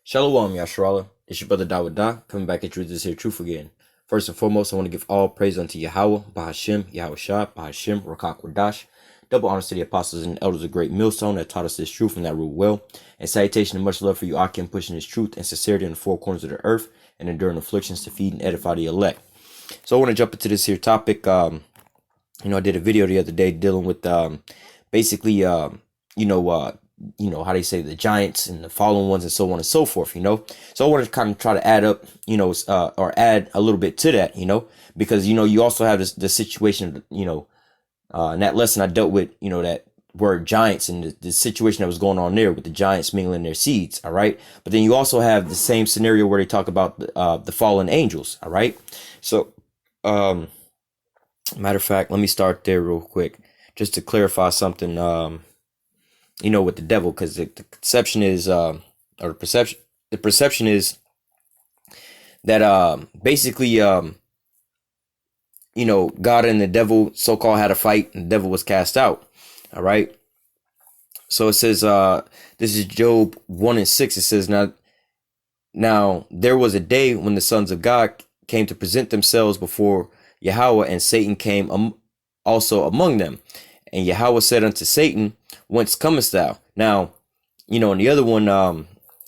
Shalom, Yasharallah. It's your brother Dawada, coming back at you with this here truth again. First and foremost, I want to give all praise unto YAHAWAH, BAHASHIM, YAHAWASHI, BAHASHIM, Rakak Radash. Double honors to the apostles and elders of great millstone that taught us this truth and that rule well. And salutation and much love for you, Akim, pushing this truth and sincerity in the four corners of the earth and enduring afflictions to feed and edify the elect. So I want to jump into this here topic. I did a video the other day dealing with basically how they say the giants and the fallen ones and so on and so forth, So I want to kind of try to add up, or add a little bit to that, because, you also have the situation, in that lesson I dealt with, that word giants and the situation that was going on there with the giants mingling their seeds. All right. But then you also have the same scenario where they talk about the fallen angels. All right. So, matter of fact, let me start there real quick just to clarify something. With the devil, because the conception is, or the perception is that basically, God and the devil so-called had a fight, and the devil was cast out. All right. So it says, this is Job 1:6. It says, now there was a day when the sons of God came to present themselves before YAHAWAH, and Satan came also among them. And YAHAWAH said unto Satan, whence comest thou? Now, in the other one,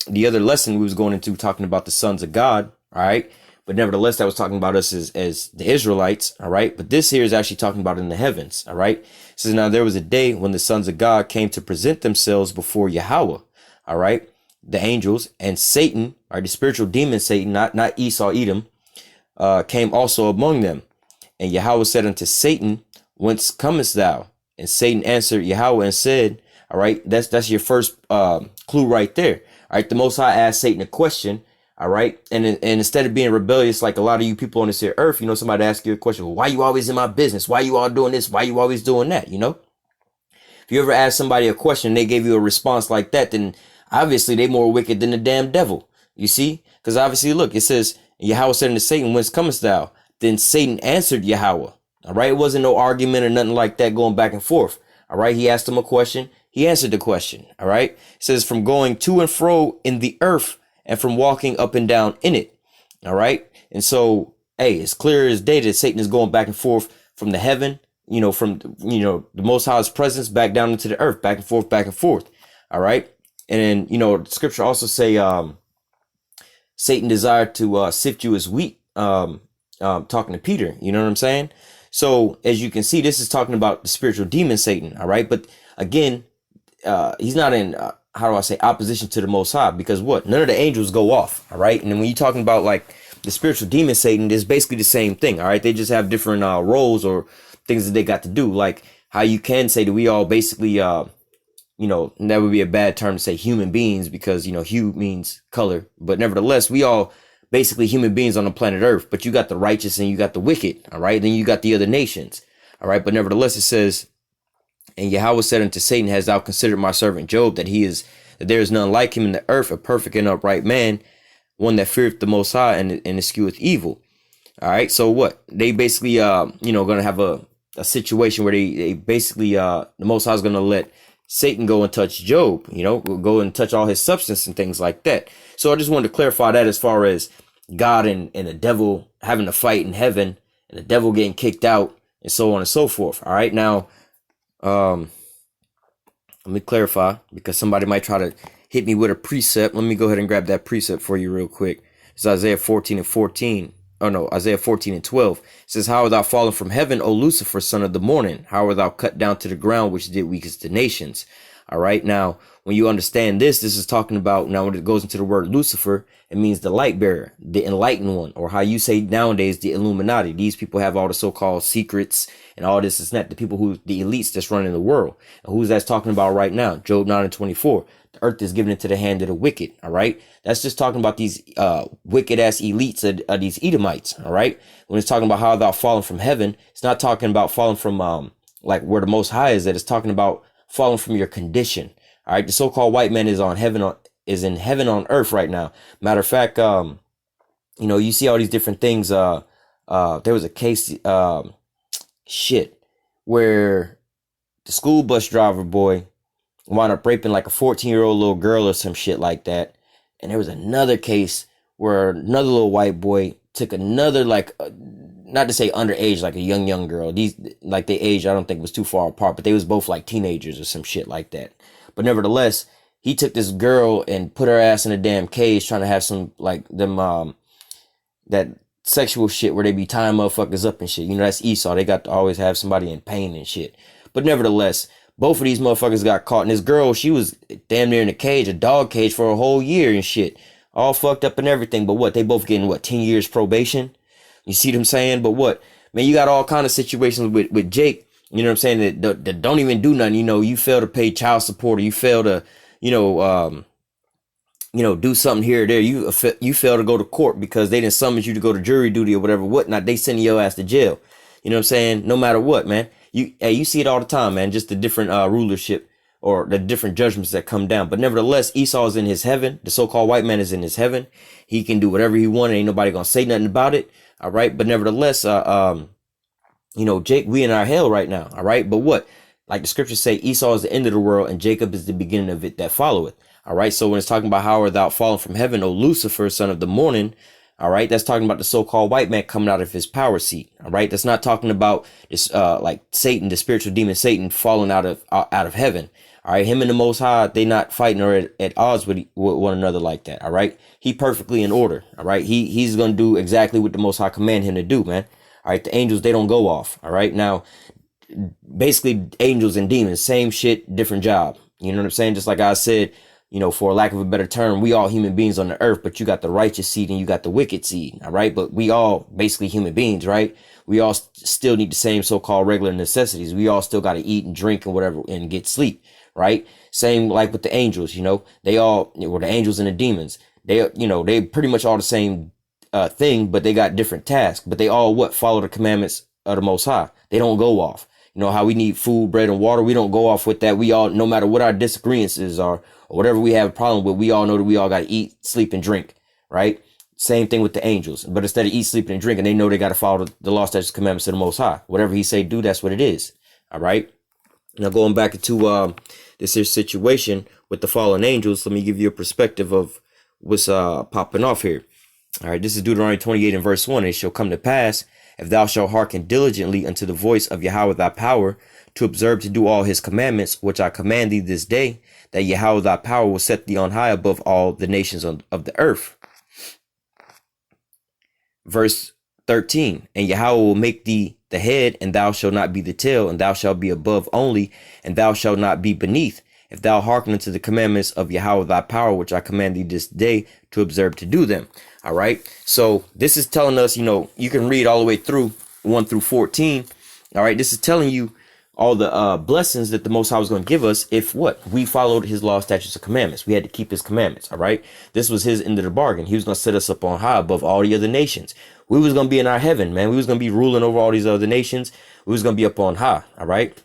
the other lesson we was going into talking about the sons of God, all right? But nevertheless, that was talking about us as the Israelites, all right? But this here is actually talking about in the heavens, all right? It says, now there was a day when the sons of God came to present themselves before YAHAWAH, all right? The angels and Satan, or the spiritual demon Satan, not Esau, Edom, came also among them. And YAHAWAH said unto Satan, whence comest thou? And Satan answered YAHAWAH and said, all right, that's your first clue right there. All right, the Most High asked Satan a question. All right, and instead of being rebellious like a lot of you people on this here earth, somebody asks you a question, well, why you always in my business? Why you all doing this? Why you always doing that? If you ever ask somebody a question and they gave you a response like that, then obviously they more wicked than the damn devil. You see? Because obviously, look, it says, YAHAWAH said unto Satan, whence comest thou? Then Satan answered YAHAWAH. All right. It wasn't no argument or nothing like that going back and forth. All right. He asked him a question. He answered the question. All right. It says from going to and fro in the earth and from walking up and down in it. All right. And so, hey, it's clear as day that Satan is going back and forth from the heaven, from, the Most High's presence back down into the earth, back and forth, back and forth. All right. And then, scripture also say, Satan desired to sift you as wheat, talking to Peter. You know what I'm saying? So as you can see, this is talking about the spiritual demon Satan. All right. But again, he's not in, opposition to the Most High, because what? None of the angels go off. All right. And then when you're talking about like the spiritual demon Satan, it's basically the same thing. All right. They just have different roles or things that they got to do. Like how you can say that we all basically, that would be a bad term to say human beings, because, hue means color. But nevertheless, we all basically human beings on the planet Earth, but you got the righteous and you got the wicked. All right. Then you got the other nations. All right. But nevertheless, it says, and YAHAWAH said unto Satan, hast thou considered my servant Job, that there is none like him in the earth, a perfect and upright man, one that feareth the Most High and escheweth evil. All right. So what? They basically, going to have a situation where they basically, the Most High is going to let Satan go and touch Job, go and touch all his substance and things like that. So I just wanted to clarify that as far as God and the devil having a fight in heaven and the devil getting kicked out and so on and so forth. All right. Now, let me clarify, because somebody might try to hit me with a precept. Let me go ahead and grab that precept for you real quick. It's Isaiah 14:14. Oh no, Isaiah 14:12. It says, how art thou fallen from heaven, O Lucifer, son of the morning? How art thou cut down to the ground, which did weakest the nations? All right. Now, when you understand this is talking about, now when it goes into the word Lucifer, it means the light bearer, the enlightened one, or how you say nowadays, the Illuminati. These people have all the so-called secrets and all this is not the people the elites that's running the world. And who's that's talking about right now? Job 9:24. The earth is given into the hand of the wicked. All right. That's just talking about these wicked ass elites of these Edomites. All right. When it's talking about how thou fallen from heaven, it's not talking about falling from like where the Most High is at. It's talking about falling from your condition. All right. The so-called white man is is in heaven on earth right now. Matter of fact, you see all these different things. There was a case, where the school bus driver boy wound up raping like a 14-year-old little girl or some shit like that. And there was another case where another little white boy took another, like, not to say underage, like a young girl. These, like, they age, I don't think was too far apart, but they was both like teenagers or some shit like that. But nevertheless, he took this girl and put her ass in a damn cage, trying to have some, like, them that sexual shit where they be tying motherfuckers up and shit. You know, that's Esau. They got to always have somebody in pain and shit. But nevertheless, both of these motherfuckers got caught. And this girl, she was damn near in a cage, a dog cage, for a whole year and shit. All fucked up and everything. But what? They both getting, what, 10 years probation? You see what I'm saying? But what? Man, you got all kind of situations with Jake, you know what I'm saying, that don't even do nothing. You know, you fail to pay child support, or you fail to, do something here or there. You fail to go to court because they didn't summon you to go to jury duty or whatever, whatnot. They sending your ass to jail. You know what I'm saying? No matter what, man. You see it all the time, man. Just the different rulership or the different judgments that come down. But nevertheless, Esau is in his heaven. The so-called white man is in his heaven. He can do whatever he wants. Ain't nobody gonna say nothing about it. All right. But nevertheless, Jake, we in our hell right now. All right. But what? Like the scriptures say, Esau is the end of the world and Jacob is the beginning of it that followeth. All right. So when it's talking about how art thou fallen from heaven, O Lucifer, son of the morning. All right. That's talking about the so-called white man coming out of his power seat. All right. That's not talking about this, like Satan, the spiritual demon Satan, falling out of heaven. All right. Him and the Most High, they not fighting or at odds with one another like that. All right. He perfectly in order. All right. He's going to do exactly what the Most High command him to do, man. All right. The angels, they don't go off. All right. Now, basically angels and demons, same shit, different job. You know what I'm saying? Just like I said, for lack of a better term, we all human beings on the earth, but you got the righteous seed and you got the wicked seed. All right. But we all basically human beings, right? We all still need the same so-called regular necessities. We all still got to eat and drink and whatever and get sleep. Right. Same like with the angels, they all were the angels and the demons. They pretty much all the same thing, but they got different tasks, but they all follow the commandments of the Most High. They don't go off. You know how we need food, bread, and water. We don't go off with that. We all, no matter what our disagreements are or whatever we have a problem with, we all know that we all got to eat, sleep, and drink, right? Same thing with the angels. But instead of eat, sleep, and drink, and they know they got to follow the law, statutes, commandments of the Most High. Whatever he say do, that's what it is. All right. Now going back into this here situation with the fallen angels, let me give you a perspective of what's popping off here. All right, this is Deuteronomy 28 and verse 1. It shall come to pass, if thou shalt hearken diligently unto the voice of Yahawah thy power, to observe to do all his commandments, which I command thee this day, that Yahawah thy power will set thee on high above all the nations of the earth. Verse 13, and Yahawah will make thee the head, and thou shalt not be the tail, and thou shalt be above only, and thou shalt not be beneath, if thou hearken unto the commandments of Yahawah thy power, which I command thee this day, to observe to do them. All right. So this is telling us, you can read all the way through 1 through 14. All right. This is telling you all the blessings that the Most High was going to give us if we followed his law, statutes, and commandments. We had to keep his commandments. All right. This was his end of the bargain. He was going to set us up on high above all the other nations. We was going to be in our heaven, man. We was going to be ruling over all these other nations. We was going to be up on high. All right.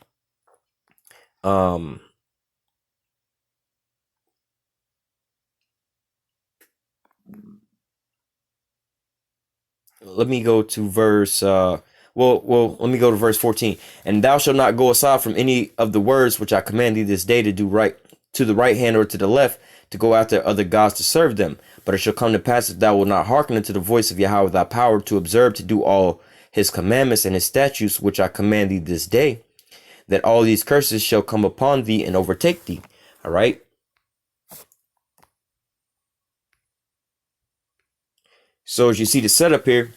Let me go to verse let me go to verse 14. And thou shalt not go aside from any of the words which I command thee this day to do right, to the right hand or to the left, to go after other gods to serve them. But it shall come to pass, if thou wilt not hearken unto the voice of Yahawah thy power, to observe to do all his commandments and his statutes which I command thee this day, that all these curses shall come upon thee and overtake thee. All right. So as you see the setup here,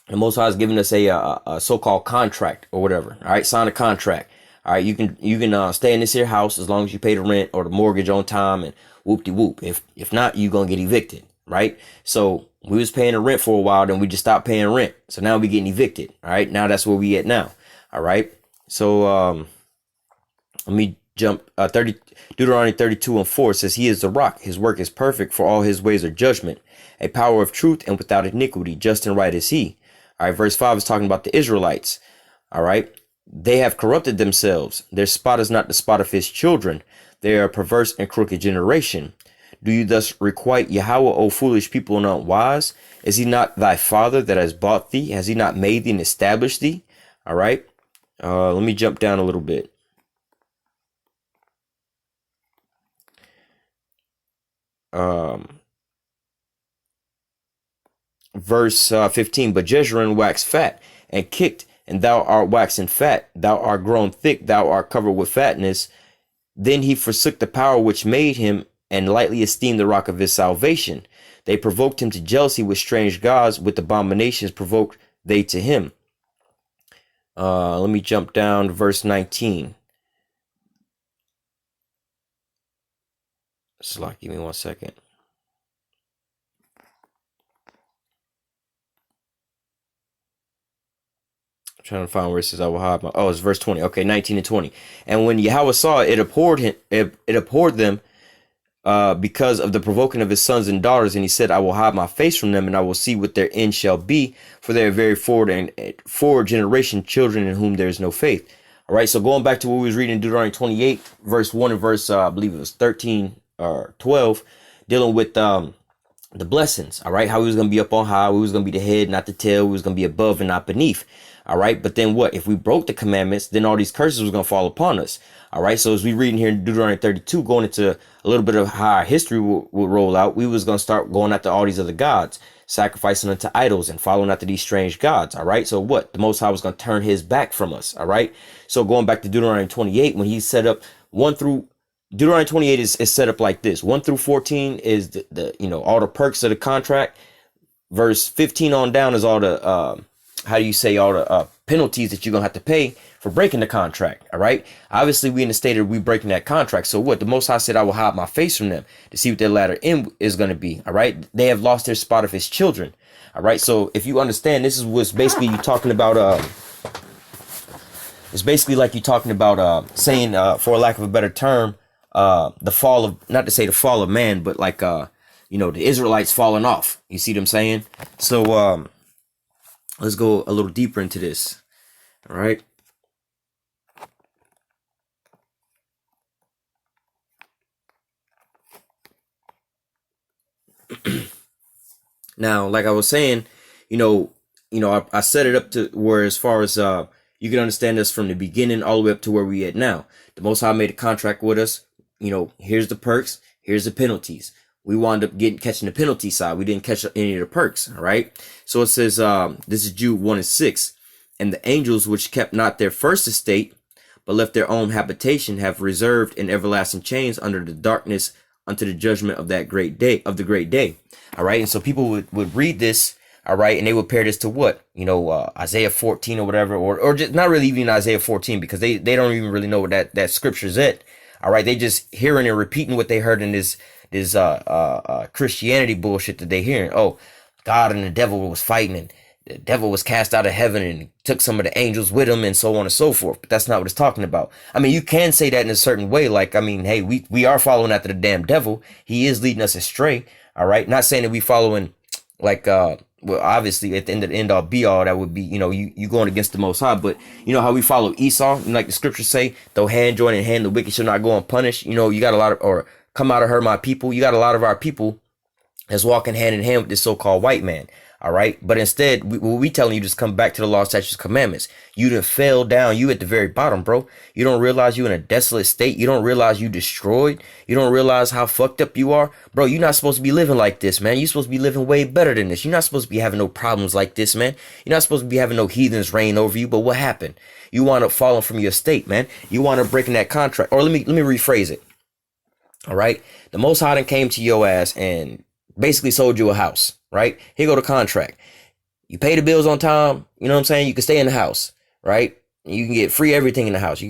the Most High is giving us a so-called contract or whatever. All right, sign a contract. All right, you can stay in this here house as long as you pay the rent or the mortgage on time and whoop-de-whoop. If not, you're gonna get evicted, right? So we was paying the rent for a while, then we just stopped paying rent. So now we getting evicted. All right, now that's where we at now. All right, so let me jump. Deuteronomy 32 and 4 says, he is the rock, his work is perfect, for all his ways are judgment, a power of truth and without iniquity, just and right is he. All right, verse 5 is talking about the Israelites. All right, they have corrupted themselves. Their spot is not the spot of his children. They are a perverse and crooked generation. Do you thus requite Yahawah, O foolish people and unwise? Is he not thy father that has bought thee? Has he not made thee and established thee? All right, let me jump down a little bit. verse 15. But Jezreel waxed fat and kicked, and thou art waxen fat. Thou art grown thick. Thou art covered with fatness. Then he forsook the power which made him, and lightly esteemed the rock of his salvation. They provoked him to jealousy with strange gods. With abominations provoked they to him. Let me jump down to verse 19. Slack, give me 1 second. I'm trying to find where it says I will hide my. Oh, it's verse 20. Okay, 19 and 20. And when Yahweh saw it, it abhorred him. It abhorred them because of the provoking of his sons and daughters, and he said, I will hide my face from them, and I will see what their end shall be, for they are very forward generation, children in whom there is no faith. All right, so going back to what we was reading in Deuteronomy 28, verse 1 and verse, I believe it was 13 or 12, dealing with the blessings. All right, how we was going to be up on high, we was going to be the head, not the tail, we was going to be above and not beneath. All right, but then what? If we broke the commandments, then all these curses was going to fall upon us. All right, so as we reading here in Deuteronomy 32, going into a little bit of how our history will roll out, we was going to start going after all these other gods, sacrificing unto idols and following after these strange gods. All right, so what? The Most High was going to turn his back from us. All right, so going back to Deuteronomy 28, when he set up Deuteronomy 28 is set up like this. 1 through 14 is the all the perks of the contract. Verse 15 on down is all the all the penalties that you're gonna have to pay for breaking the contract. All right, obviously we in the state of we breaking that contract. So what? The Most High said, I will hide my face from them to see what their latter end is going to be. All right, they have lost their spot of his children. All right, so if you understand, this is what's basically you talking about. It's basically like you're talking about saying, for a lack of a better term, the fall of, not to say the fall of man, but like the Israelites falling off. You see what I'm saying? So let's go a little deeper into this. All right. Now, like I was saying, I set it up to where as far as you can understand us from the beginning all the way up to where we at now. The Most High made a contract with us. Here's the perks, here's the penalties. We wound up catching the penalty side. We didn't catch any of the perks. All right. So it says, this is Jude 1 and 6. And the angels which kept not their first estate, but left their own habitation, have reserved in everlasting chains under the darkness unto the judgment of that great day, of the great day. All right. And so people would read this. All right. And they would pair this to what? Isaiah 14 or whatever, or just not really even Isaiah 14, because they don't even really know what that scripture's at. All right. They just hearing and repeating what they heard in this Christianity bullshit that they hearing. Oh, God and the devil was fighting, and the devil was cast out of heaven and took some of the angels with him, and so on and so forth. But that's not what it's talking about. I mean, you can say that in a certain way. Like, I mean, hey, we are following after the damn devil. He is leading us astray. All right. Not saying that we following like, well, obviously at the end all be all, that would be, you going against the Most High. But you know how we follow Esau, like the scriptures say, though hand join in hand, the wicked shall not go unpunished. You got a lot of, or come out of her, my people. You got a lot of our people that's walking hand in hand with this so-called white man. All right. But instead, we telling you just come back to the law, statutes, commandments. You done fell down. You at the very bottom, bro. You don't realize you in a desolate state. You don't realize you destroyed. You don't realize how fucked up you are. Bro, you're not supposed to be living like this, man. You're supposed to be living way better than this. You're not supposed to be having no problems like this, man. You're not supposed to be having no heathens reign over you. But what happened? You wound up falling from your state, man. You wound up breaking that contract. Or let me rephrase it. All right. The Most High came to your ass and basically sold you a house, right? Here go the contract. You pay the bills on time. You know what I'm saying? You can stay in the house, right? You can get free everything in the house.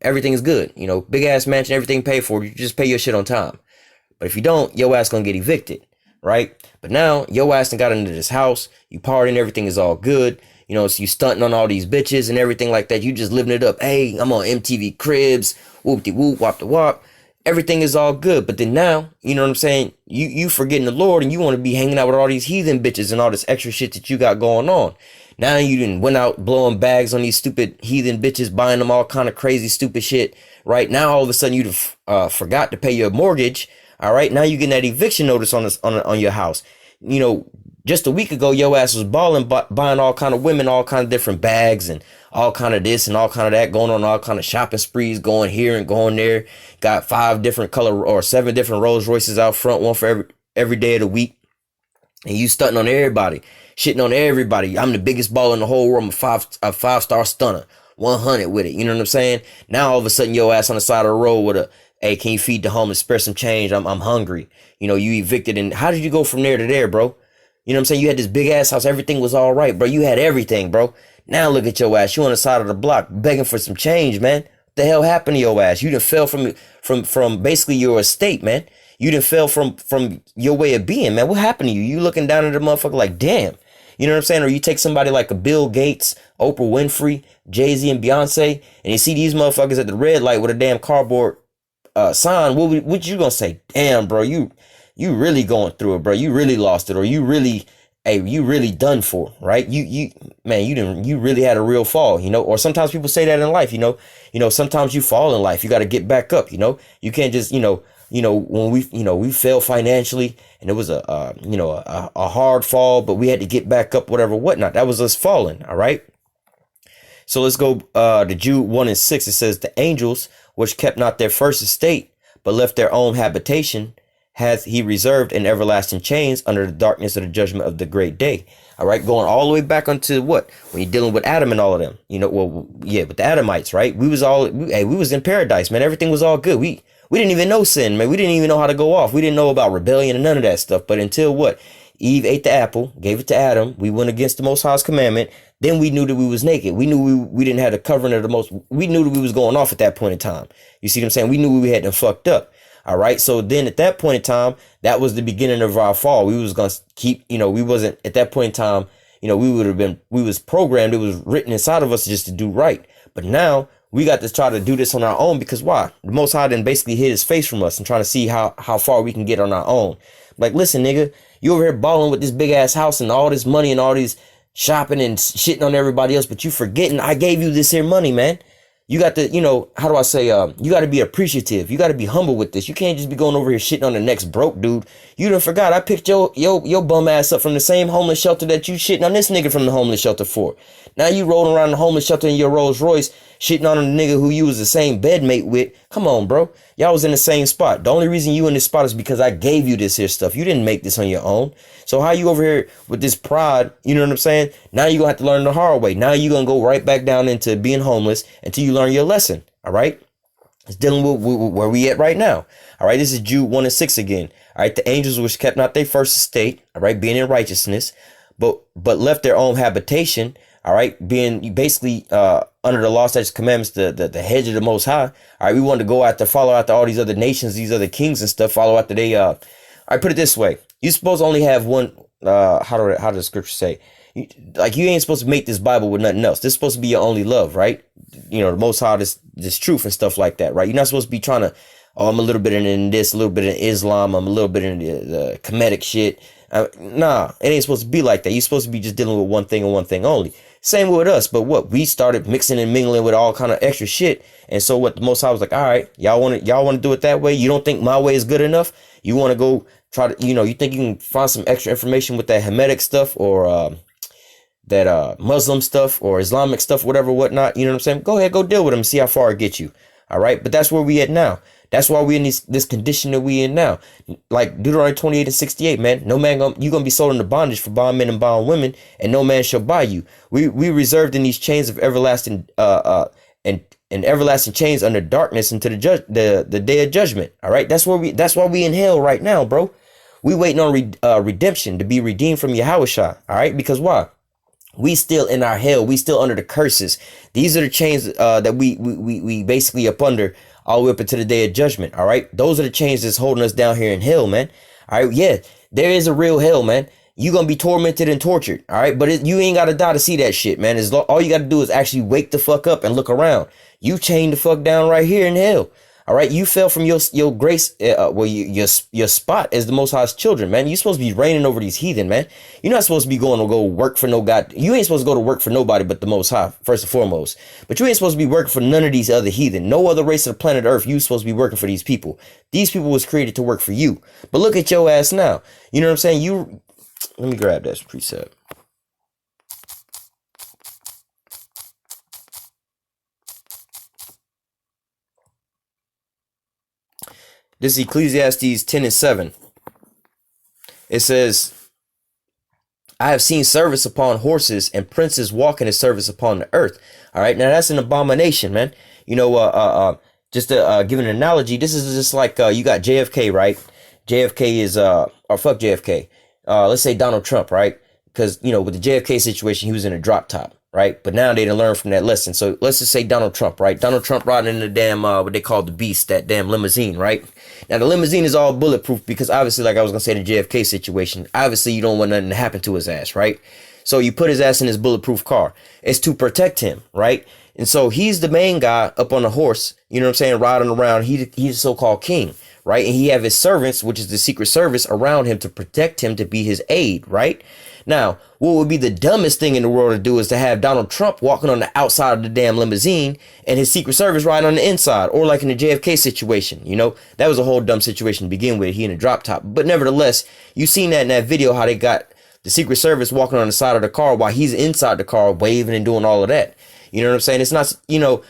Everything is good. Big ass mansion, everything paid for. You just pay your shit on time. But if you don't, your ass gonna get evicted, right? But now your ass done got into this house. You partying, everything is all good. So you stunting on all these bitches and everything like that. You just living it up. Hey, I'm on MTV Cribs. Whoop-de-whoop, wop-de-wop. Everything is all good. But then now, you know what I'm saying? You forgetting the Lord, and you want to be hanging out with all these heathen bitches and all this extra shit that you got going on. Now you done went out blowing bags on these stupid heathen bitches, buying them all kind of crazy stupid shit. Right now, all of a sudden you forgot to pay your mortgage. All right, now you getting that eviction notice on your house. Just a week ago, your ass was balling, buying all kind of women, all kind of different bags, and all kind of this and all kind of that, going on all kind of shopping sprees, going here and going there. Got 5 different color or 7 different Rolls Royces out front, one for every day of the week. and you stunting on everybody, shitting on everybody. I'm the biggest baller in the whole world. I'm a five-star stunner, 100 with it. You know what I'm saying? Now all of a sudden your ass on the side of the road with a, hey, can you feed the homeless? Spare some change. I'm hungry. You know, you evicted, and how did you go from there to there, bro? You know what I'm saying? You had this big ass house. Everything was all right, bro. You had everything, bro. Now look at your ass. You on the side of the block begging for some change, man. What the hell happened to your ass? You done fell from basically your estate, man. You done fell from your way of being, man. What happened to you? You looking down at the motherfucker like, damn. You know what I'm saying? Or you take somebody like a Bill Gates, Oprah Winfrey, Jay-Z, and Beyonce, and you see these motherfuckers at the red light with a damn cardboard sign. What you gonna say? Damn, bro, you really going through it, bro. You really lost it, or you really, hey, you really done for, right? Man, you really had a real fall, you know. Or sometimes people say that in life, you know, sometimes you fall in life, you got to get back up, you know. You can't just, when we failed financially, and it was a hard fall, but we had to get back up, whatever, whatnot. That was us falling, all right. So let's go to Jude 1:6. It says, the angels which kept not their first estate, but left their own habitation, hath he reserved in everlasting chains under the darkness of the judgment of the great day. All right, going all the way back onto what? When you're dealing with Adam and all of them, you know, well, yeah, with the Adamites, right? We was in paradise, man. Everything was all good. We didn't even know sin, man. We didn't even know how to go off. We didn't know about rebellion and none of that stuff. But until what? Eve ate the apple, gave it to Adam. We went against the Most High's commandment. Then we knew that we was naked. We knew we didn't have the covering of the most. We knew that we was going off at that point in time. You see what I'm saying? We knew we had them fucked up. All right. So then at that point in time, that was the beginning of our fall. We was going to keep, we wasn't at that point in time, we was programmed. It was written inside of us just to do right. But now we got to try to do this on our own, because why? The Most High then basically hid his face from us and trying to see how far we can get on our own. Like, listen, nigga, you over here balling with this big ass house and all this money and all these shopping and shitting on everybody else, but you forgetting I gave you this here money, man. You got to, how do I say, you got to be appreciative. You got to be humble with this. You can't just be going over here shitting on the next broke dude. You done forgot I picked your bum ass up from the same homeless shelter that you shitting on this nigga from the homeless shelter for. Now you rolling around the homeless shelter in your Rolls Royce shitting on a nigga who you was the same bedmate with. Come on, bro. Y'all was in the same spot. The only reason you in this spot is because I gave you this here stuff. You didn't make this on your own. So how you over here with this pride, you know what I'm saying? Now you're going to have to learn the hard way. Now you're going to go right back down into being homeless until you learn your lesson. All right. It's dealing with where we at right now. All right. This is Jude 1:6 again. All right. The angels which kept not their first estate. All right. Being in righteousness, but left their own habitation. All right. Being basically under the law, statutes, commandments, the hedge of the Most High. All right. We wanted to go after, follow after all these other nations, these other kings and stuff. Follow after they. All right. Put it this way. You're supposed to only have one. How does the scripture say? You ain't supposed to make this Bible with nothing else. This is supposed to be your only love, right? The Most High, this truth and stuff like that, right? You're not supposed to be trying to, I'm a little bit in this, a little bit in Islam, I'm a little bit in the Kemetic shit. Nah, it ain't supposed to be like that. You're supposed to be just dealing with one thing and one thing only. Same with us, but what? We started mixing and mingling with all kind of extra shit. And so what the Most High was like, all right, y'all want to do it that way? You don't think my way is good enough? You want to go try to, you think you can find some extra information with that Hermetic stuff or that Muslim stuff or Islamic stuff, whatever, whatnot. You know what I'm saying? Go ahead, go deal with them, see how far it gets you. All right. But that's where we at now. That's why we in this condition that we in now. Like Deuteronomy 28:68, man. No man you gonna be sold into bondage for bondmen and bondwomen, and no man shall buy you. We reserved in these chains of everlasting and everlasting chains under darkness into the day of judgment. All right. That's why we in hell right now, bro. We waiting on redemption to be redeemed from YAHAWASHI. All right. Because why? We still in our hell. We still under the curses. These are the chains that we basically up under all the way up into the day of judgment. All right. Those are the chains that's holding us down here in hell, man. All right. Yeah, there is a real hell, man. You're going to be tormented and tortured. All right. But you ain't got to die to see that shit, man. All you got to do is actually wake the fuck up and look around. You chained the fuck down right here in hell. All right. You fell from your grace. Your spot as the Most High's children, man. You're supposed to be reigning over these heathen, man. You're not supposed to be going to go work for no God. You ain't supposed to go to work for nobody but the Most High, first and foremost. But you ain't supposed to be working for none of these other heathen. No other race of the planet Earth. You supposed to be working for these people. These people was created to work for you. But look at your ass now. You know what I'm saying? Let me grab that precept. This is Ecclesiastes 10:7. It says, I have seen service upon horses and princes walking in service upon the earth. All right. Now that's an abomination, man. You know, just to give an analogy, this is just like you got JFK, right? JFK is or fuck JFK. Let's say Donald Trump, right? Because you know, with the JFK situation, he was in a drop top, right? But now they done learned from that lesson. So let's just say Donald Trump, right? Donald Trump riding in the damn what they call the beast, that damn limousine, right? Now the limousine is all bulletproof because obviously, like I was gonna say, the JFK situation, obviously you don't want nothing to happen to his ass, right? So you put his ass in his bulletproof car. It's to protect him, right? And so he's the main guy up on the horse, you know what I'm saying, riding around. He's a so-called king, right? And he have his servants, which is the Secret Service, around him to protect him, to be his aid, right? Now, what would be the dumbest thing in the world to do is to have Donald Trump walking on the outside of the damn limousine and his Secret Service riding on the inside, or like in the JFK situation, you know, that was a whole dumb situation to begin with. He in a drop top, but nevertheless, you seen that in that video, how they got the Secret Service walking on the side of the car while he's inside the car waving and doing all of that. You know what I'm saying? It's not, you know,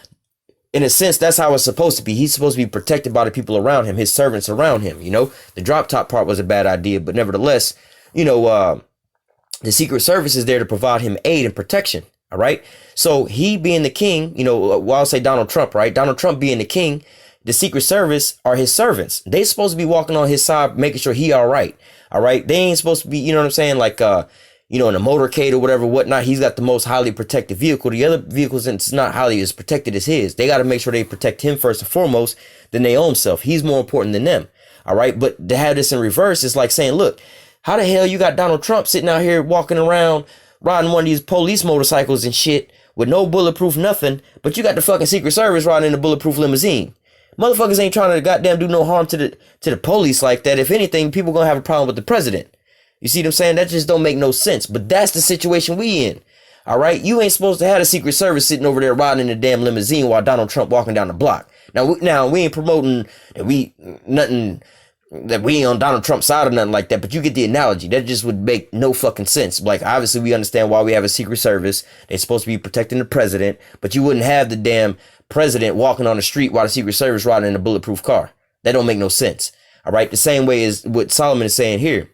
in a sense, that's how it's supposed to be. He's supposed to be protected by the people around him, his servants around him. You know, the drop top part was a bad idea, but nevertheless, you know, the Secret Service is there to provide him aid and protection. All right. So he being the king, you know, well, I'll say Donald Trump, right? Donald Trump being the king, the Secret Service are his servants. They supposed to be walking on his side, making sure he all right. All right. They ain't supposed to be, you know what I'm saying? Like, you know, in a motorcade or whatever, whatnot, he's got the most highly protected vehicle. The other vehicles, it's not highly as protected as his. They got to make sure they protect him first and foremost than their own self. He's more important than them. All right. But to have this in reverse, it's like saying, look, how the hell you got Donald Trump sitting out here walking around riding one of these police motorcycles and shit with no bulletproof nothing, but you got the fucking Secret Service riding in a bulletproof limousine? Motherfuckers ain't trying to goddamn do no harm to the police like that. If anything, people gonna have a problem with the president. You see what I'm saying? That just don't make no sense. But that's the situation we in. All right? You ain't supposed to have the Secret Service sitting over there riding in a damn limousine while Donald Trump walking down the block. Now we ain't promoting that we ain't on Donald Trump's side or nothing like that, but you get the analogy. That just would make no fucking sense. Like, obviously we understand why we have a Secret Service. They're supposed to be protecting the president, but you wouldn't have the damn president walking on the street while the Secret Service riding in a bulletproof car. That don't make no sense. All right? The same way as what Solomon is saying here.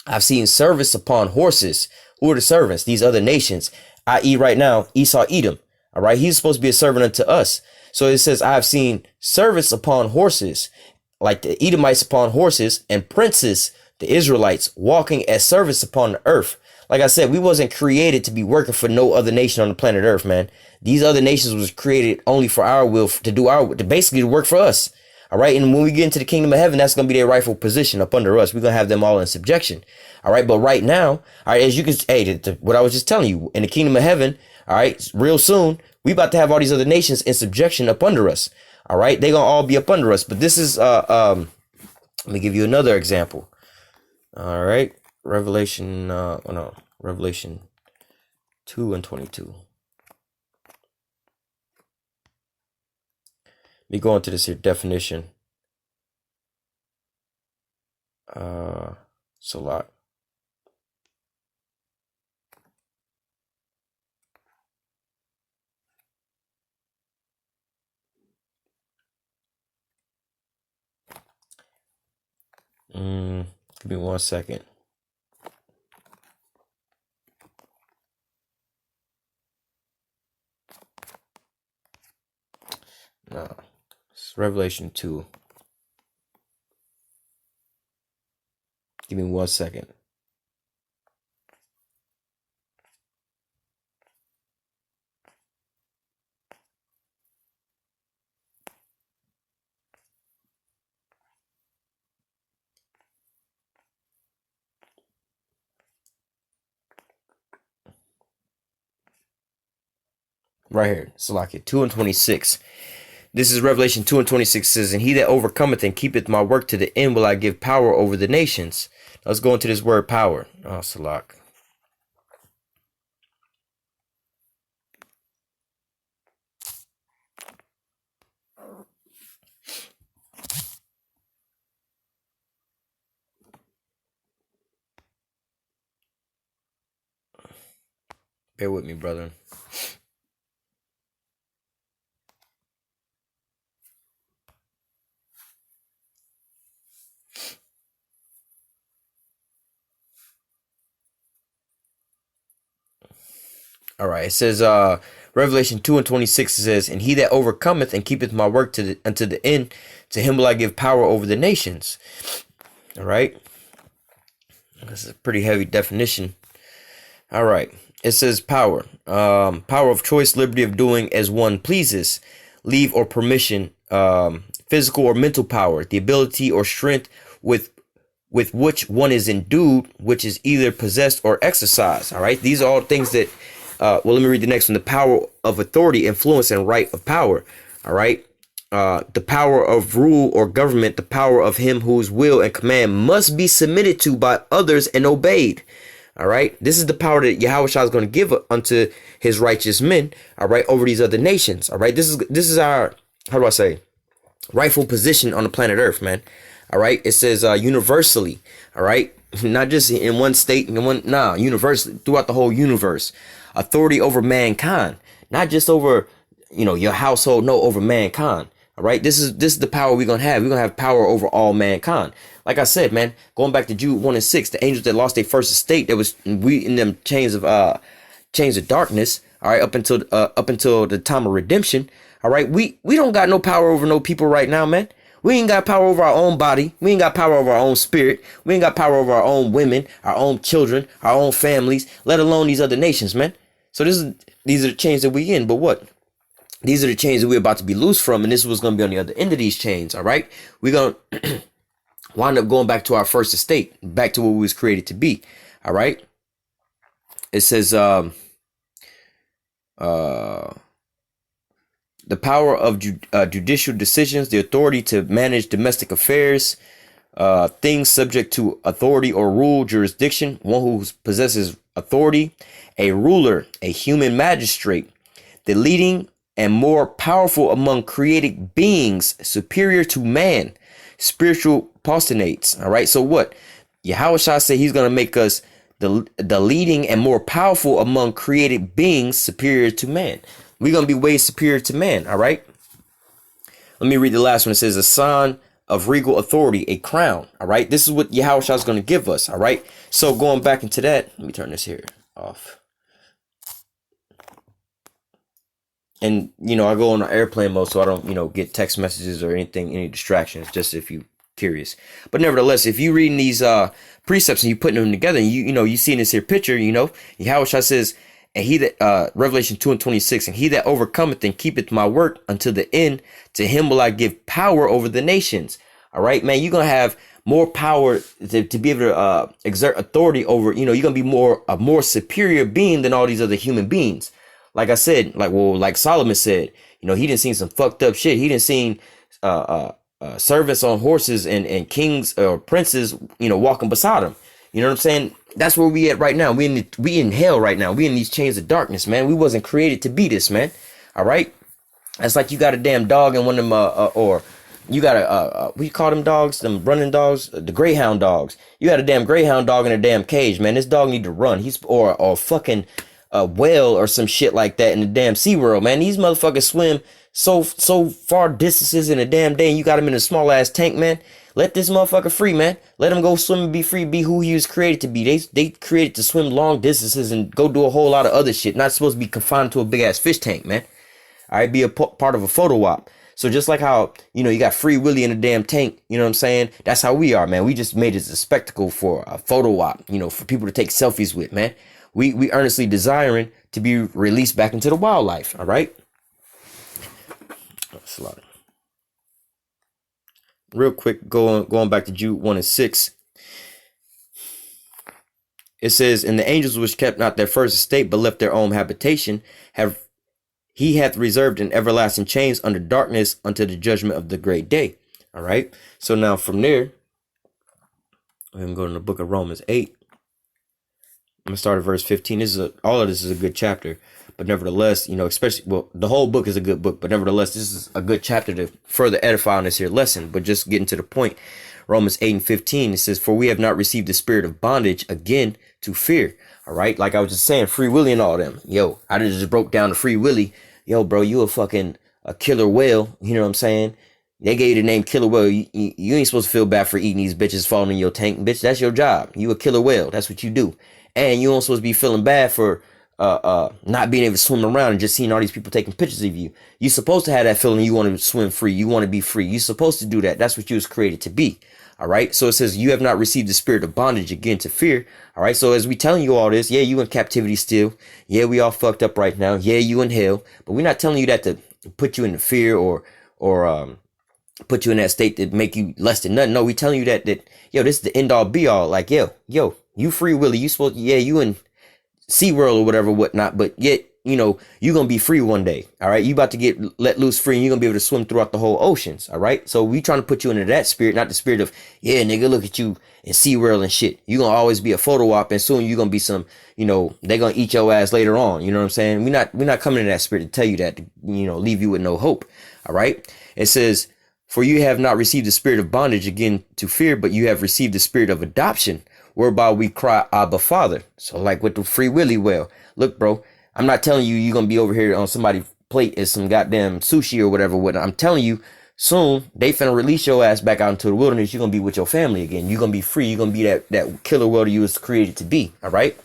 I've seen service upon horses. Who are the servants? These other nations, i.e. right now, Esau, Edom. All right. He's supposed to be a servant unto us. So it says, I've seen service upon horses, like the Edomites upon horses, and princes, the Israelites, walking as service upon the earth. Like I said, we wasn't created to be working for no other nation on the planet Earth, man. These other nations was created only for our will, to do our, to basically to work for us. All right. And when we get into the kingdom of heaven, that's going to be their rightful position up under us. We're going to have them all in subjection. All right. But right now, all right, as you can, hey, what I was just telling you, in the kingdom of heaven, all right, real soon, we about to have all these other nations in subjection up under us. All right. They're going to all be up under us. But this is, let me give you another example. All right. Revelation 2:22. Let me go into this here definition. Salat. Give me 1 second. No, it's Revelation 2. Give me 1 second. Right here, Salakia 2:26. This is Revelation 2:26 says, and he that overcometh and keepeth my work to the end will I give power over the nations. Let's go into this word power. Oh, Salak. Bear with me, brother. All right. It says, Revelation 2:26 says, and he that overcometh and keepeth my work unto the end, to him will I give power over the nations. All right. This is a pretty heavy definition. All right. It says power. Power of choice, liberty of doing as one pleases, leave or permission, physical or mental power, the ability or strength with which one is endued, which is either possessed or exercised. All right. These are all things that, well, let me read the next one. The power of authority, influence, and right of power. All right. The power of rule or government, the power of him whose will and command must be submitted to by others and obeyed. All right. This is the power that Yahawashi is going to give unto his righteous men. All right. Over these other nations. All right. This is our, how do I say, rightful position on the planet Earth, man. All right. It says universally. All right. Not just in one state and universally throughout the whole universe. Authority over mankind, not just over, your household. No, over mankind. All right. This is the power we're going to have. We're going to have power over all mankind. Like I said, man, going back to Jude 1 and 6, the angels that lost their first estate, that was we in them chains of darkness. All right. Up until the time of redemption. All right. We don't got no power over no people right now, man. We ain't got power over our own body. We ain't got power over our own spirit. We ain't got power over our own women, our own children, our own families, let alone these other nations, man. So these are the chains that we in. But what? These are the chains that we're about to be loose from. And this is what's going to be on the other end of these chains. All right. We're going to wind up going back to our first estate, back to what we was created to be. All right. It says, the power of judicial decisions, the authority to manage domestic affairs, things subject to authority or rule, jurisdiction, one who possesses authority, a ruler, a human magistrate, the leading and more powerful among created beings, superior to man, spiritual postulates. All right. So what? Yahawashi said he's going to make us the leading and more powerful among created beings, superior to man. We're going to be way superior to man. All right. Let me read the last one. It says a sign of regal authority, a crown. All right. This is what Yahawashi is going to give us. All right. So going back into that, let me turn this here off. And, I go on airplane mode so I don't, get text messages or any distractions, just if you curious. But nevertheless, if you reading these precepts and you putting them together, and you see in this here picture, Yahawashi says, and he that, Revelation 2:26, and he that overcometh and keepeth my work unto the end, to him will I give power over the nations. All right, man, you're going to have more power to be able to exert authority over, you're going to be a more superior being than all these other human beings. Like I said, like Solomon said, he didn't see some fucked up shit. He didn't see servants on horses and kings or princes, walking beside him. You know what I'm saying? That's where we at right now. We in hell right now. We in these chains of darkness, man. We wasn't created to be this, man. All right. That's like you got a damn dog and one of them, or you got what you call them dogs? Them running dogs, the greyhound dogs. You got a damn greyhound dog in a damn cage, man. This dog need to run. Or fucking a whale or some shit like that in the damn SeaWorld, man. These motherfuckers swim so far distances in a damn day, and you got him in a small ass tank, man. Let this motherfucker free, man. Let him go swim and be free, be who he was created to be. They created to swim long distances and go do a whole lot of other shit. Not supposed to be confined to a big ass fish tank, man. All right, be a part of a photo op. So just like how, you got Free Willy in a damn tank, you know what I'm saying? That's how we are, man. We just made it a spectacle for a photo op, for people to take selfies with, man. We earnestly desiring to be released back into the wildlife. All right. Real quick, going back to Jude 1 and 6. It says, and the angels which kept not their first estate, but left their own habitation, he hath reserved in everlasting chains under darkness unto the judgment of the great day. All right. So now from there, I'm going to go to the book of Romans 8. I'm going to start at verse 15. All of this is a good chapter, but nevertheless, especially, the whole book is a good book, but nevertheless, this is a good chapter to further edify on this here lesson. But just getting to the point, Romans 8 and 15, it says, for we have not received the spirit of bondage again to fear. All right. Like I was just saying, Free Willy and all them. Yo, I just broke down to Free Willy. Yo, bro, you a killer whale. You know what I'm saying? They gave you the name killer whale. You ain't supposed to feel bad for eating these bitches falling in your tank. Bitch, that's your job. You a killer whale. That's what you do. And you ain't supposed to be feeling bad for not being able to swim around and just seeing all these people taking pictures of you. You're supposed to have that feeling you want to swim free. You want to be free. You're supposed to do that. That's what you was created to be. All right. So it says you have not received the spirit of bondage again to fear. All right. So as we telling you all this, yeah, you in captivity still. Yeah, we all fucked up right now. Yeah, you in hell. But we're not telling you that to put you in fear or put you in that state that make you less than nothing. No, we telling you that yo, this is the end all be all. Like, yo, you free willy. You supposed, yeah, you in SeaWorld or whatever, whatnot, but yet, you know, you're going to be free one day. All right. You about to get let loose free and you're going to be able to swim throughout the whole oceans. All right. So we trying to put you into that spirit, not the spirit of, yeah, nigga, look at you in SeaWorld and shit. You're going to always be a photo op and soon you're going to be some, you know, they're going to eat your ass later on. You know what I'm saying? We're not coming in that spirit to tell you that, to, you know, leave you with no hope. All right. It says, for you have not received the spirit of bondage again to fear, but you have received the spirit of adoption, whereby we cry, Abba, Father. So like with the free willy, well, look, bro, I'm not telling you you're going to be over here on somebody's plate as some goddamn sushi or whatever. I'm telling you, soon they finna release your ass back out into the wilderness. You're going to be with your family again. You're going to be free. You're going to be that killer world you was created to be. All right.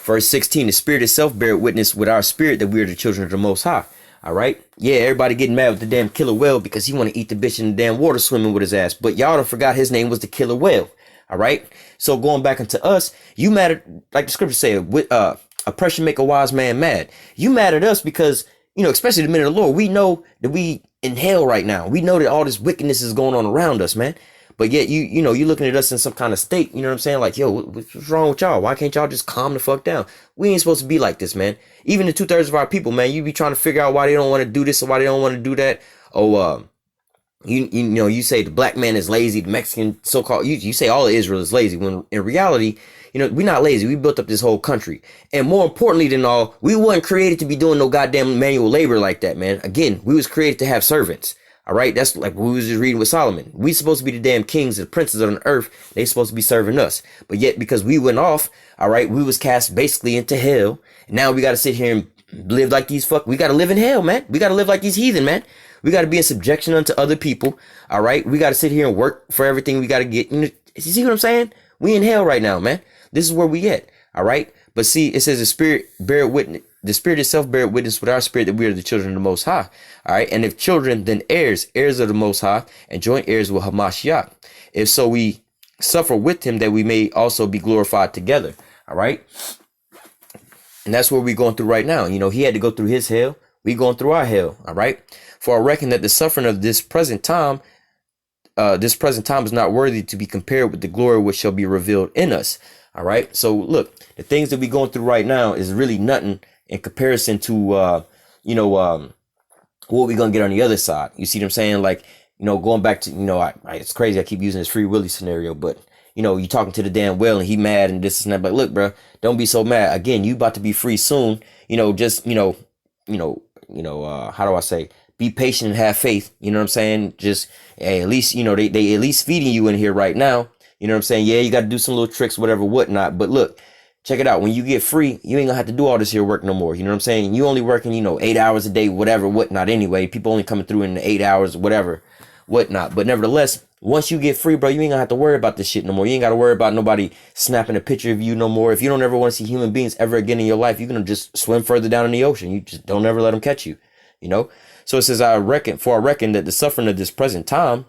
Verse 16, the spirit itself bear witness with our spirit that we are the children of the Most High. All right. Yeah, everybody getting mad with the damn killer whale because he want to eat the bitch in the damn water swimming with his ass. But y'all done forgot his name was the killer whale. All right. So going back into us, you mad at, like the scripture said, with oppression make a wise man mad. You mad at us because, you know, especially the men of the Lord, we know that we in hell right now. We know that all this wickedness is going on around us, man. But yet you know, you looking at us in some kind of state, you know what I'm saying? Like, yo, what's wrong with y'all? Why can't y'all just calm the fuck down? We ain't supposed to be like this, man. Even the 2/3 of our people, man, you be trying to figure out why they don't want to do this or why they don't want to do that. Oh, you know, you say the black man is lazy, the Mexican so-called, you say all of Israel is lazy, when in reality, you know, we're not lazy. We built up this whole country. And more importantly than all, we weren't created to be doing no goddamn manual labor like that, man. Again, we was created to have servants. All right. That's like we was just reading with Solomon. We supposed to be the damn kings and princes on the earth. They supposed to be serving us. But yet, because we went off, all right, we was cast basically into hell. And now we got to sit here and live like these we got to live in hell, man. We got to live like these heathen, man. We got to be in subjection unto other people. All right. We got to sit here and work for everything we got to get. You see what I'm saying? We in hell right now, man. This is where we at. All right. But see, it says the spirit bear witness. The spirit itself bear witness with our spirit that we are the children of the Most High. All right. And if children, then heirs, heirs of the Most High, and joint heirs with Hamashiach. If so, we suffer with him that we may also be glorified together. All right. And that's what we're going through right now. You know, he had to go through his hell. We going through our hell. All right. For I reckon that the suffering of this present time is not worthy to be compared with the glory which shall be revealed in us. All right. So look, the things that we're going through right now is really nothing in comparison to, what we're going to get on the other side. You see what I'm saying? Like, you know, going back to, you know, it's crazy. I keep using this free willy scenario, but you know, you talking to the damn whale and he mad and this and that. But look, bro, don't be so mad. Again, you about to be free soon. You know, just, how do I say? Be patient and have faith. You know what I'm saying? Just, hey, at least, you know, they at least feeding you in here right now. You know what I'm saying? Yeah, you got to do some little tricks, whatever, whatnot. But look, check it out. When you get free, you ain't gonna have to do all this here work no more. You know what I'm saying? You only working, 8 hours a day, whatever, whatnot. Anyway, people only coming through in the 8 hours, whatever, whatnot. But nevertheless, once you get free, bro, you ain't gonna have to worry about this shit no more. You ain't gotta worry about nobody snapping a picture of you no more. If you don't ever want to see human beings ever again in your life, you're gonna just swim further down in the ocean. You just don't ever let them catch you, So it says, I reckon that the suffering of this present time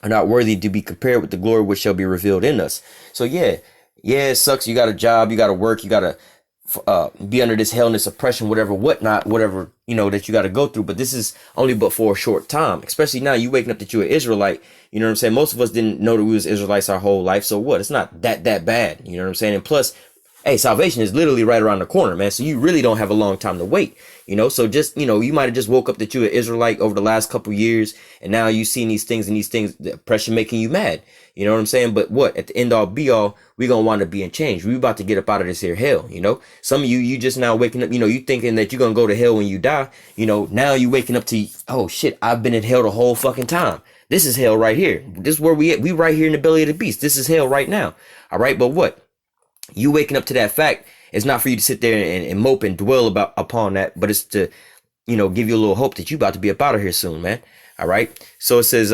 are not worthy to be compared with the glory which shall be revealed in us. So yeah, it sucks. You got a job, you got to work, you got to be under this hell and this oppression, whatnot, that you got to go through. But this is only but for a short time, especially now you waking up that you're an Israelite. You know what I'm saying? Most of us didn't know that we was Israelites our whole life. So what? It's not that bad. You know what I'm saying? And plus, hey, salvation is literally right around the corner, man. So you really don't have a long time to wait, So just, you might have just woke up that you're an Israelite over the last couple years. And now you seen these things, the oppression making you mad. You know what I'm saying? But what? At the end all be all, we going to want to be in change. We about to get up out of this here hell, Some of you just now waking up, you thinking that you're going to go to hell when you die. Now you waking up to, oh shit, I've been in hell the whole fucking time. This is hell right here. This is where we at. We right here in the belly of the beast. This is hell right now. All right. But what? You waking up to that fact is not for you to sit there and mope and dwell upon that, but it's to, give you a little hope that you about to be up out of here soon, man. All right. So it says,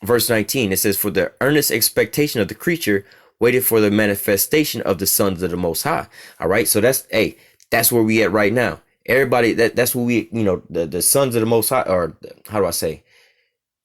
verse 19, it says, for the earnest expectation of the creature waited for the manifestation of the sons of the Most High. All right. So that's where we at right now. Everybody, that's what we, the sons of the Most High, or how do I say,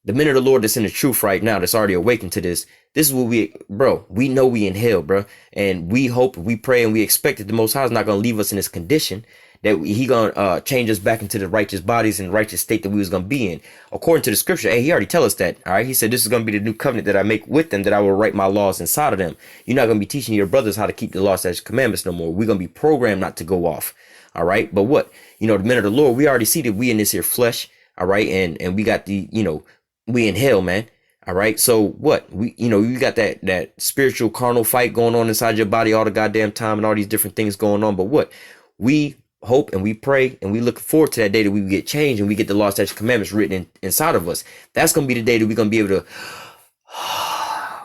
the men of the Lord that's in the truth right now, that's already awakened to this. This is what we know we in hell, bro. And we hope, we pray, and we expect that the Most High is not going to leave us in this condition, that he going to change us back into the righteous bodies and righteous state that we was going to be in. According to the scripture, he already tell us that, all right? He said, this is going to be the new covenant that I make with them, that I will write my laws inside of them. You're not going to be teaching your brothers how to keep the laws, statutes, commandments no more. We're going to be programmed not to go off, all right? But what? The men of the Lord, we already see that we in this here flesh, all right? And we got the, we in hell, man. All right. So what you got that spiritual carnal fight going on inside your body all the goddamn time and all these different things going on. But what we hope and we pray and we look forward to that day that we get changed and we get the law, statutes, commandments written inside of us. That's going to be the day that we're going to be able to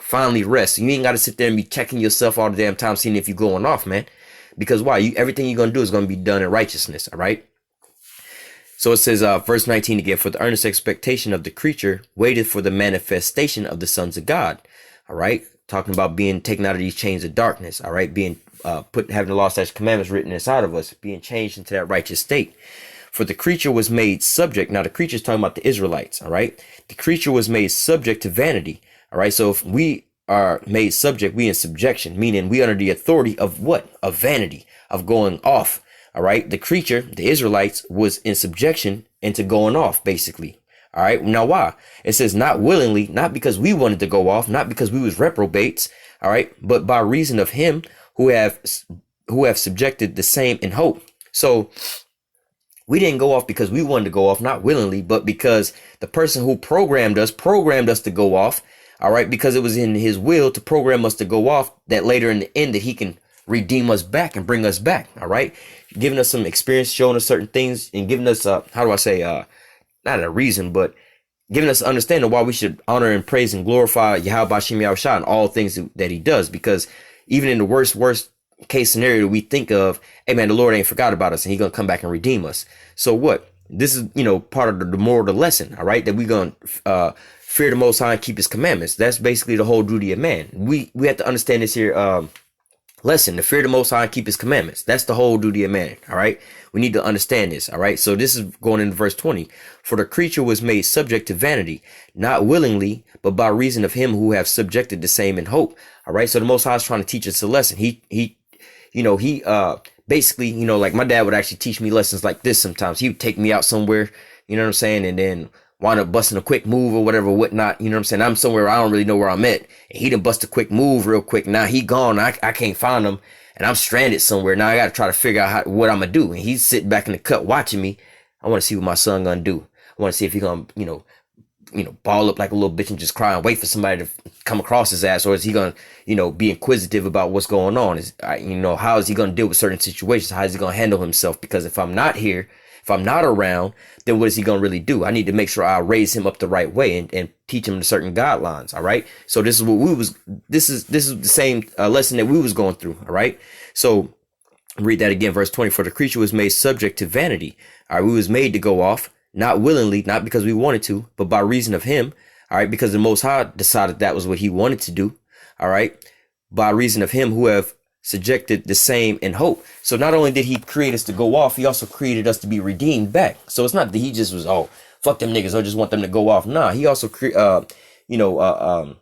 finally rest. You ain't got to sit there and be checking yourself all the damn time, seeing if you're going off, man. Because why? Everything you're going to do is going to be done in righteousness. All right. So it says, verse 19 again, for the earnest expectation of the creature waited for the manifestation of the sons of God. All right. Talking about being taken out of these chains of darkness. All right. Being having the law, statutes, commandments written inside of us, being changed into that righteous state. For the creature was made subject. Now the creature is talking about the Israelites. All right. The creature was made subject to vanity. All right. So if we are made subject, we in subjection, meaning we under the authority of what? Of vanity, of going off. All right. The creature, the Israelites, was in subjection into going off, basically. All right. Now, why? It says not willingly, not because we wanted to go off, not because we was reprobates. All right. But by reason of him who have subjected the same in hope. So we didn't go off because we wanted to go off, not willingly, but because the person who programmed us to go off. All right. Because it was in his will to program us to go off, that later in the end that he can redeem us back and bring us back. All right. Giving us some experience, showing us certain things, and giving us not a reason, but giving us understanding why we should honor and praise and glorify YAHAWASHI and all things that he does. Because even in the worst case scenario that we think of, hey man, the Lord ain't forgot about us and he's gonna come back and redeem us. So what? This is part of the moral of the lesson. All right, that we're gonna fear the Most High and keep his commandments. That's basically the whole duty of man. We have to understand this here lesson, to fear the Most High and keep his commandments. That's the whole duty of man. All right. We need to understand this. All right. So this is going into verse 20. For the creature was made subject to vanity, not willingly, but by reason of him who have subjected the same in hope. All right. So the Most High is trying to teach us a lesson. He basically, like my dad would actually teach me lessons like this sometimes. He would take me out somewhere, you know what I'm saying? And then wind up busting a quick move or whatever, whatnot. You know what I'm saying? I'm somewhere I don't really know where I'm at. And he done bust a quick move real quick. Now he gone. I can't find him. And I'm stranded somewhere. Now I got to try to figure out what I'm going to do. And he's sitting back in the cut watching me. I want to see what my son going to do. I want to see if he going to, ball up like a little bitch and just cry and wait for somebody to come across his ass. Or is he going to, be inquisitive about what's going on? How is he going to deal with certain situations? How is he going to handle himself? Because if I'm not here, if I'm not around, then what is he going to really do? I need to make sure I raise him up the right way and teach him certain guidelines. All right. So this is the same lesson that we was going through. All right. So read that again. Verse 20, for the creature was made subject to vanity. All right. We was made to go off, not willingly, not because we wanted to, but by reason of him. All right. Because the Most High decided that was what he wanted to do. All right. By reason of him who have subjected the same in hope. So not only did he create us to go off, he also created us to be redeemed back. So it's not that he just was, oh, fuck them niggas, I just want them to go off. Nah, he also created a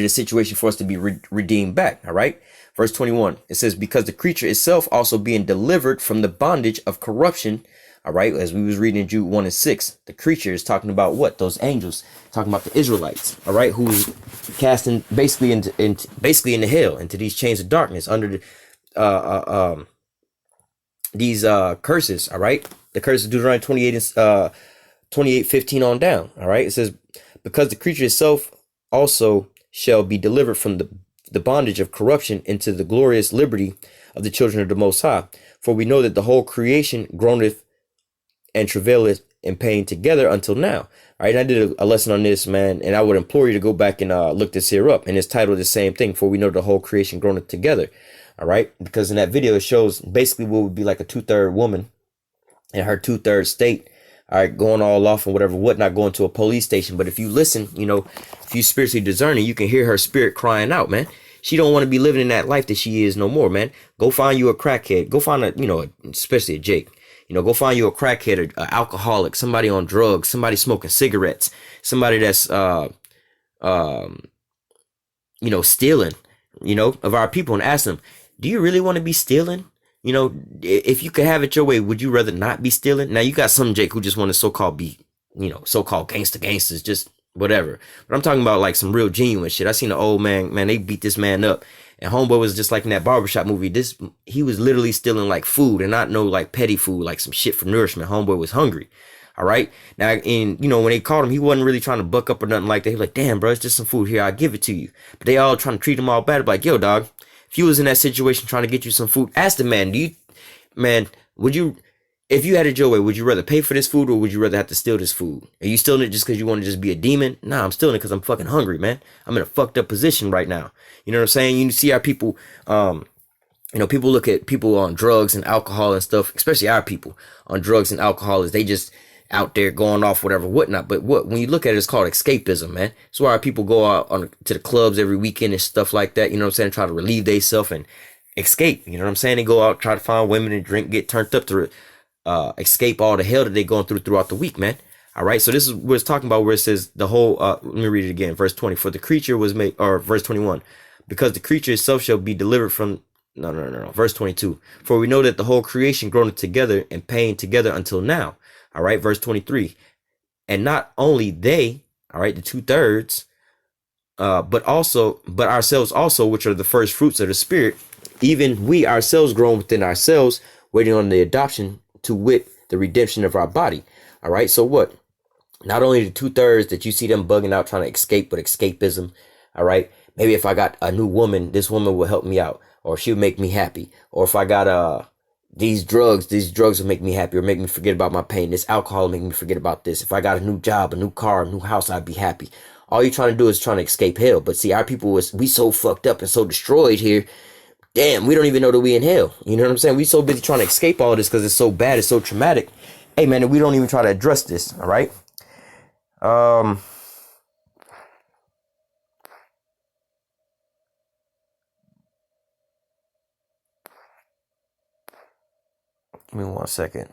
situation for us to be redeemed back. All right. Verse 21, it says, because the creature itself also being delivered from the bondage of corruption. All right. As we was reading in Jude 1:6, the creature is talking about what? Those angels, talking about the Israelites. All right. Who was casting basically into hell, into these chains of darkness under these curses. All right. The curse of Deuteronomy 28:15 on down. All right. It says, because the creature itself also shall be delivered from the bondage of corruption into the glorious liberty of the children of the Most High. For we know that the whole creation groaneth and travaileth in pain together until now. All right. I did a lesson on this, man, and I would implore you to go back and look this here up. And it's titled the same thing, for we know the whole creation groaneth together. All right. Because in that video, it shows basically what would be like a 2/3 woman in her 2/3 state. All right. Going all off and whatever, whatnot, going to a police station. But if you listen, if you spiritually discerning, you can hear her spirit crying out, man. She don't want to be living in that life that she is no more, man. Go find you a crackhead. Go find a, especially a Jake. Go find you a crackhead, an alcoholic, somebody on drugs, somebody smoking cigarettes, somebody that's, stealing, of our people, and ask them, do you really want to be stealing? If you could have it your way, would you rather not be stealing? Now, you got some Jake who just want to so-called be, so-called gangsters, just whatever. But I'm talking about like some real genuine shit. I seen an old man, they beat this man up. And homeboy was just like in that barbershop movie. He was literally stealing like food, and not no like petty food, like some shit for nourishment. Homeboy was hungry. All right. Now, and when they called him, he wasn't really trying to buck up or nothing like that. He was like, damn, bro, it's just some food here. I'll give it to you. But they all trying to treat him all bad. Like, yo, dog, if you was in that situation trying to get you some food, ask the man, would you, if you had it your way, would you rather pay for this food, or would you rather have to steal this food? Are you stealing it just because you want to just be a demon? Nah, I'm stealing it because I'm fucking hungry, man. I'm in a fucked up position right now. You know what I'm saying? You see how people, people look at people on drugs and alcohol and stuff, especially our people on drugs and alcohol, is they just out there going off whatever, whatnot. But when you look at it, it's called escapism, man. It's why our people go out to the clubs every weekend and stuff like that. You know what I'm saying? Try to relieve themselves and escape. You know what I'm saying? They go out, try to find women and drink, get turned up to escape all the hell that they going throughout the week, man. All right. So this is what it's talking about, where it says the whole, let me read it again. Verse 20, for the creature was made, or verse 21, because the creature itself shall be delivered from, no. Verse 22, for we know that the whole creation groaneth together and pain together until now. All right. Verse 23, and not only they, all right, the 2/3, but ourselves also, which are the first fruits of the spirit, even we ourselves groan within ourselves, waiting on the adoption, to wit, the redemption of our body. All right. So what? Not only the 2/3 that you see them bugging out trying to escape, but escapism. All right. Maybe if I got a new woman, this woman will help me out, or she'll make me happy. Or if I got these drugs will make me happy, or make me forget about my pain. This alcohol will make me forget about this. If I got a new job, a new car, a new house, I'd be happy. All you're trying to do is trying to escape hell. But see, our people we so fucked up and so destroyed here. Damn, we don't even know that we in hell. You know what I'm saying? We so busy trying to escape all this because it's so bad, it's so traumatic. Hey, man, we don't even try to address this, all right? Give me 1 second.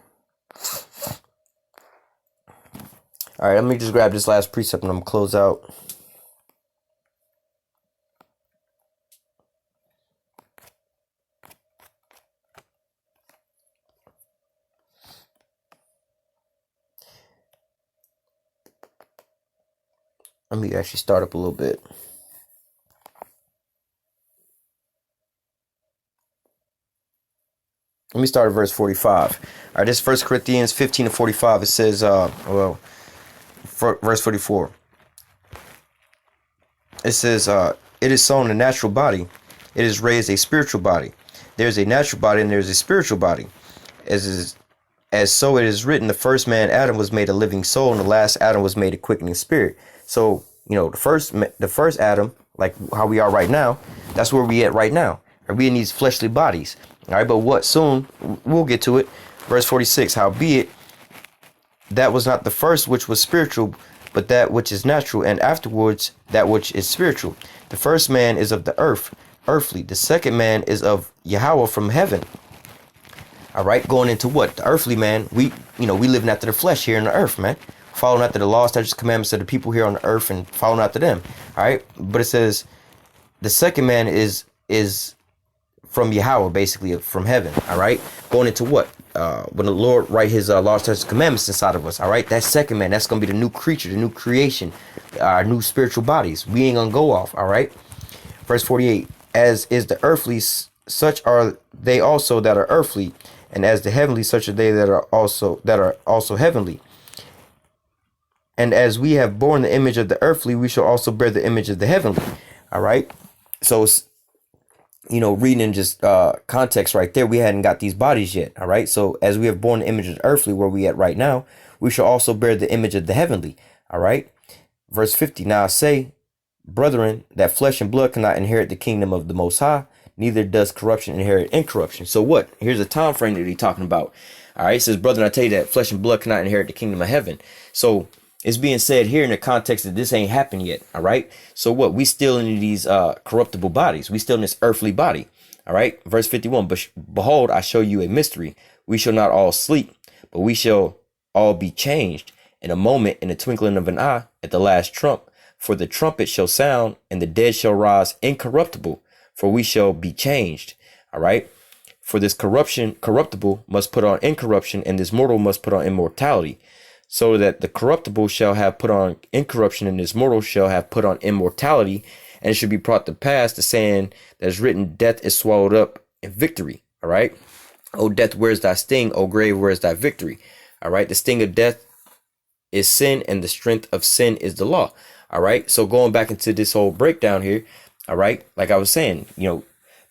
All right, let me just grab this last precept and I'm going to close out. Let me actually start up a little bit. Let me start at verse 45. All right, this is 1 Corinthians 15-45. It says, verse 44. It says, it is sown a natural body. It is raised a spiritual body. There's a natural body and there's a spiritual body. As so it is written, the first man, Adam, was made a living soul, and the last Adam was made a quickening spirit. So, the first Adam, like how we are right now, that's where we at right now. Are we in these fleshly bodies? All right, but what soon, we'll get to it. Verse 46, howbeit, that was not the first which was spiritual, but that which is natural, and afterwards that which is spiritual. The first man is of the earth, earthly. The second man is of Yahawah from heaven. All right, going into what? The earthly man, we living after the flesh here in the earth, man. Following after the laws, statutes, commandments of the people here on the earth and following after them. All right, but it says the second man is from Yahawah, basically from heaven. All right, going into what? When the Lord write his laws, statutes, commandments inside of us. All right, that second man, that's going to be the new creature, the new creation, our new spiritual bodies. We ain't going to go off. All right, verse 48, as is the earthly, such are they also that are earthly, and as the heavenly, such are they that are also heavenly. And as we have borne the image of the earthly, we shall also bear the image of the heavenly. All right. So it's, reading in just context right there, we hadn't got these bodies yet. All right. So as we have borne the image of the earthly, where we at right now, we shall also bear the image of the heavenly. All right. Verse 50. Now I say, brethren, that flesh and blood cannot inherit the kingdom of the Most High, neither does corruption inherit incorruption. So what? Here's a time frame that he's talking about. All right. It says, brethren, I tell you that flesh and blood cannot inherit the kingdom of heaven. So It's being said here in the context that this ain't happened yet. All right. So what? We still in these corruptible bodies. We still in this earthly body. All right. Verse 51. But behold, I show you a mystery. We shall not all sleep, but we shall all be changed in a moment, in the twinkling of an eye, at the last trump. For the trumpet shall sound, and the dead shall rise incorruptible, for we shall be changed. All right. For this corruptible must put on incorruption, and this mortal must put on immortality. So that the corruptible shall have put on incorruption, and this mortal shall have put on immortality. And it should be brought to pass the saying that is written, death is swallowed up in victory. All right. O death, where's thy sting? O grave, where's thy victory? All right. The sting of death is sin, and the strength of sin is the law. All right. So going back into this whole breakdown here. All right. Like I was saying,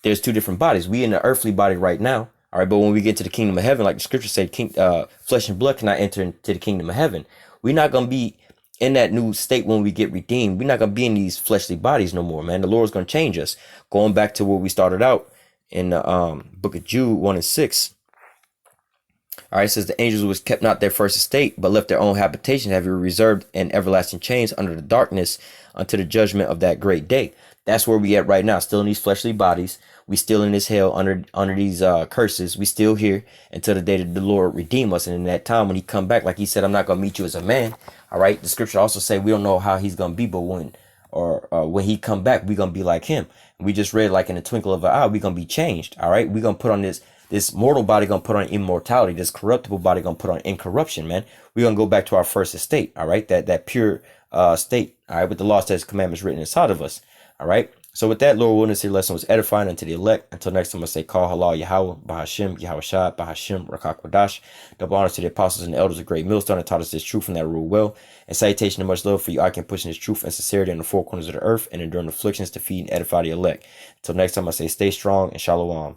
there's two different bodies. We in the earthly body right now. All right, but when we get to the kingdom of heaven, like the scripture said, flesh and blood cannot enter into the kingdom of heaven. We're not going to be in that new state when we get redeemed. We're not going to be in these fleshly bodies no more, man. The Lord's going to change us. Going back to where we started out in the book of Jude 1:6. All right, it says the angels was kept not their first estate, but left their own habitation, having reserved in everlasting chains under the darkness unto the judgment of that great day. That's where we at right now, still in these fleshly bodies. We still in this hell under these curses. We still here until the day that the Lord redeem us. And in that time when he come back, like he said, I'm not going to meet you as a man. All right. The scripture also say we don't know how he's going to be, but when he come back, we're going to be like him. And we just read like in the twinkle of an eye, we're going to be changed. All right. We're going to put on this mortal body, going to put on immortality. This corruptible body going to put on incorruption, man. We're going to go back to our first estate. All right. That pure state. All right. With the law, statutes, commandments written inside of us. All right. So with that, Lord willing, this lesson was edifying unto the elect. Until next time, I say, call halal Yahawah, Bahashim, YAHAWASHI, Bahashim, Rakakwadash. Double honors to the apostles and the elders of Great Millstone that taught us this truth and that rule well. And salutation and much love for you. I can push in this truth and sincerity in the four corners of the earth and enduring afflictions to feed and edify the elect. Until next time, I say, stay strong and shalom.